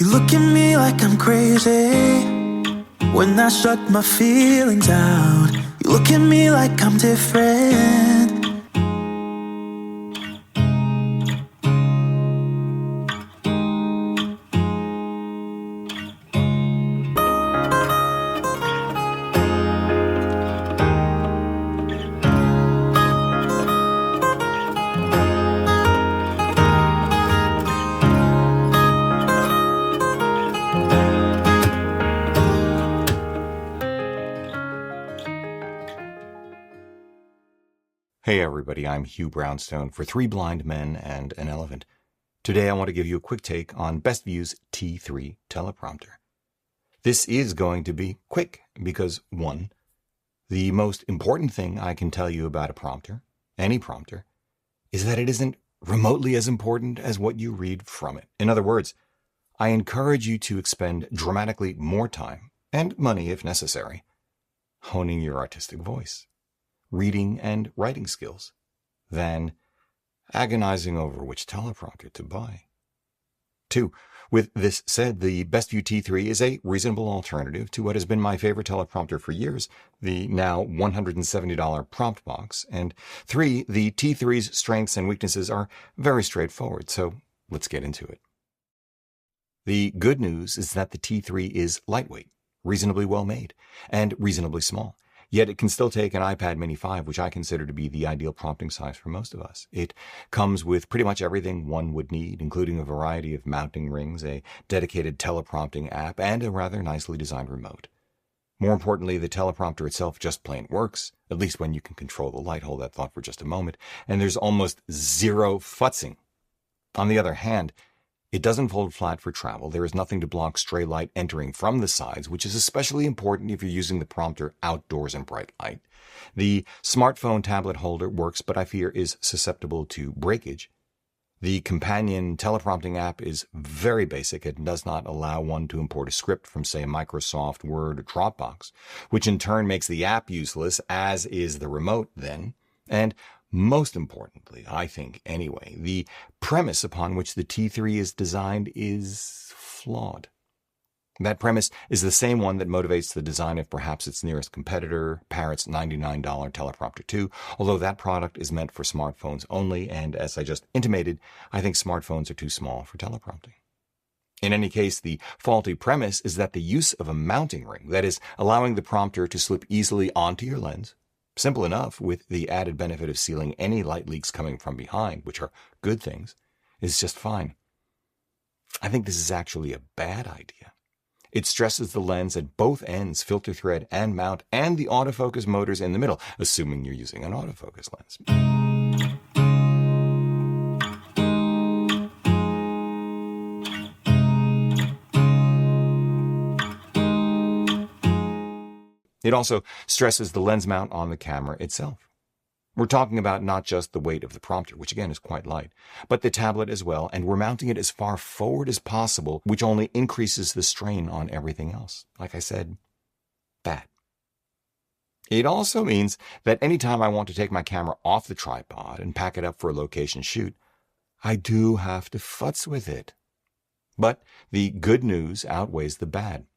You look at me like I'm crazy when I shut my feelings out. You look at me like I'm different. Hey everybody, I'm Hugh Brownstone for Three Blind Men and an Elephant. Today I want to give you a quick take on Desview's T3 teleprompter. This is going to be quick because, one, the most important thing I can tell you about a prompter, any prompter, is that it isn't remotely as important as what you read from it. In other words, I encourage you to expend dramatically more time, and money if necessary, honing your artistic voice, reading and writing skills, than agonizing over which teleprompter to buy. 2. With this said, the Desview T3 is a reasonable alternative to what has been my favorite teleprompter for years, the now $170 PromptBox. And 3, the T3's strengths and weaknesses are very straightforward, so let's get into it. The good news is that the T3 is lightweight, reasonably well made, and reasonably small. Yet it can still take an iPad Mini 5, which I consider to be the ideal prompting size for most of us. It comes with pretty much everything one would need, including a variety of mounting rings, a dedicated teleprompting app, and a rather nicely designed remote. More importantly, the teleprompter itself just plain works, at least when you can control the light. Hold that thought for just a moment. And there's almost zero futzing. On the other hand, it doesn't fold flat for travel. There is nothing to block stray light entering from the sides, which is especially important if you're using the prompter outdoors in bright light. The smartphone tablet holder works, but I fear is susceptible to breakage. The companion teleprompting app is very basic. It does not allow one to import a script from, say, Microsoft Word or Dropbox, which in turn makes the app useless, as is the remote then. And most importantly, I think anyway, the premise upon which the T3 is designed is flawed. That premise is the same one that motivates the design of perhaps its nearest competitor, Parrot's $99 Teleprompter 2, although that product is meant for smartphones only, and as I just intimated, I think smartphones are too small for teleprompting. In any case, the faulty premise is that the use of a mounting ring, that is, allowing the prompter to slip easily onto your lens, simple enough with the added benefit of sealing any light leaks coming from behind, which are good things, is just fine. I think this is actually a bad idea. It stresses the lens at both ends, filter thread and mount, and the autofocus motors in the middle, assuming you're using an autofocus lens. It also stresses the lens mount on the camera itself. We're talking about not just the weight of the prompter, which again is quite light, but the tablet as well, and we're mounting it as far forward as possible, which only increases the strain on everything else. Like I said, bad. It also means that anytime I want to take my camera off the tripod and pack it up for a location shoot, I do have to futz with it. But the good news outweighs the bad.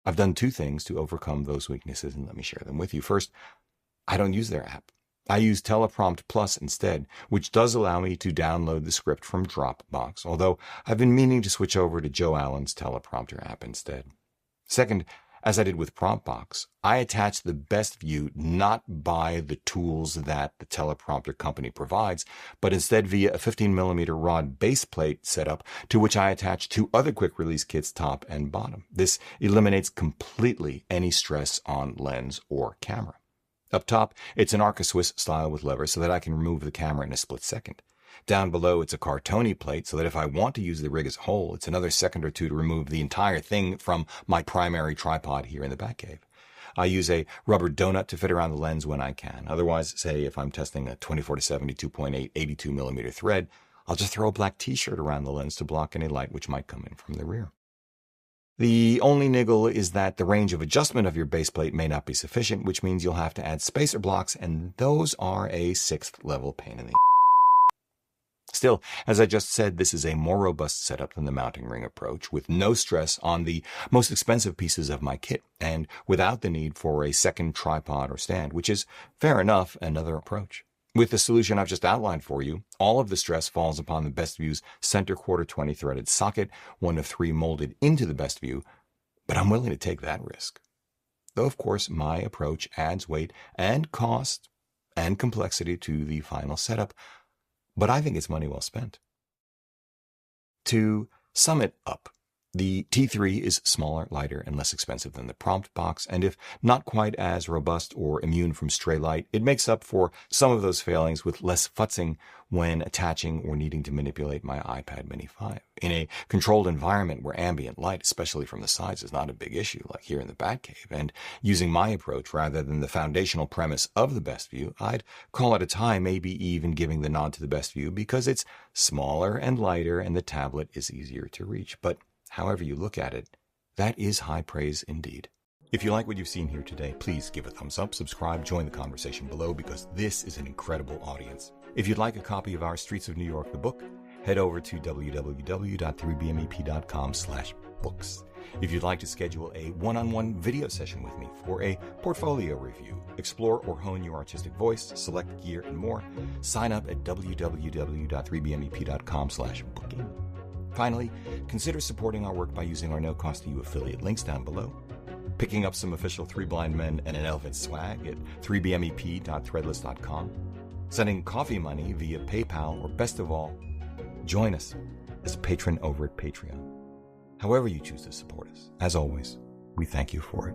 I've done 2 things to overcome those weaknesses, and let me share them with you. First, I don't use their app. I use Teleprompt Plus instead, which does allow me to download the script from Dropbox, although I've been meaning to switch over to Joe Allen's Teleprompter app instead. Second, as I did with PromptBox, I attach the Desview not by the tools that the teleprompter company provides, but instead via a 15mm rod base plate setup to which I attach 2 other quick release kits top and bottom. This eliminates completely any stress on lens or camera. Up top, it's an Arca-Swiss style with levers so that I can remove the camera in a split second. Down below, it's a Cartoni plate so that if I want to use the rig as a whole, it's another second or 2 to remove the entire thing from my primary tripod here in the Batcave. I use a rubber donut to fit around the lens when I can. Otherwise, say if I'm testing a 24-70 2.8 82mm thread, I'll just throw a black t-shirt around the lens to block any light which might come in from the rear. The only niggle is that the range of adjustment of your base plate may not be sufficient, which means you'll have to add spacer blocks, and those are a 6th level pain in the Still, as I just said, this is a more robust setup than the mounting ring approach, with no stress on the most expensive pieces of my kit, and without the need for a second tripod or stand, which is, fair enough, another approach. With the solution I've just outlined for you, all of the stress falls upon the Bestview's center quarter 20 threaded socket, one of 3 molded into the Bestview, but I'm willing to take that risk. Though, of course, my approach adds weight and cost and complexity to the final setup, but I think it's money well spent. To sum it up, the T3 is smaller, lighter, and less expensive than the PromptBox, and if not quite as robust or immune from stray light, it makes up for some of those failings with less futzing when attaching or needing to manipulate my iPad Mini 5. In a controlled environment where ambient light, especially from the sides, is not a big issue, like here in the Batcave, and using my approach rather than the foundational premise of the Bestview, I'd call it a tie, maybe even giving the nod to the Bestview because it's smaller and lighter and the tablet is easier to reach. But however you look at it, that is high praise indeed. If you like what you've seen here today, please give a thumbs up, subscribe, join the conversation below because this is an incredible audience. If you'd like a copy of our Streets of New York, the book, head over to www.3bmep.com/books. If you'd like to schedule a one-on-one video session with me for a portfolio review, explore or hone your artistic voice, select gear, and more, sign up at www.3bmep.com/booking. Finally, consider supporting our work by using our no-cost-to-you affiliate links down below, picking up some official 3 Blind Men and an Elephant swag at 3bmep.threadless.com, sending coffee money via PayPal, or best of all, join us as a patron over at Patreon. However you choose to support us, as always, we thank you for it.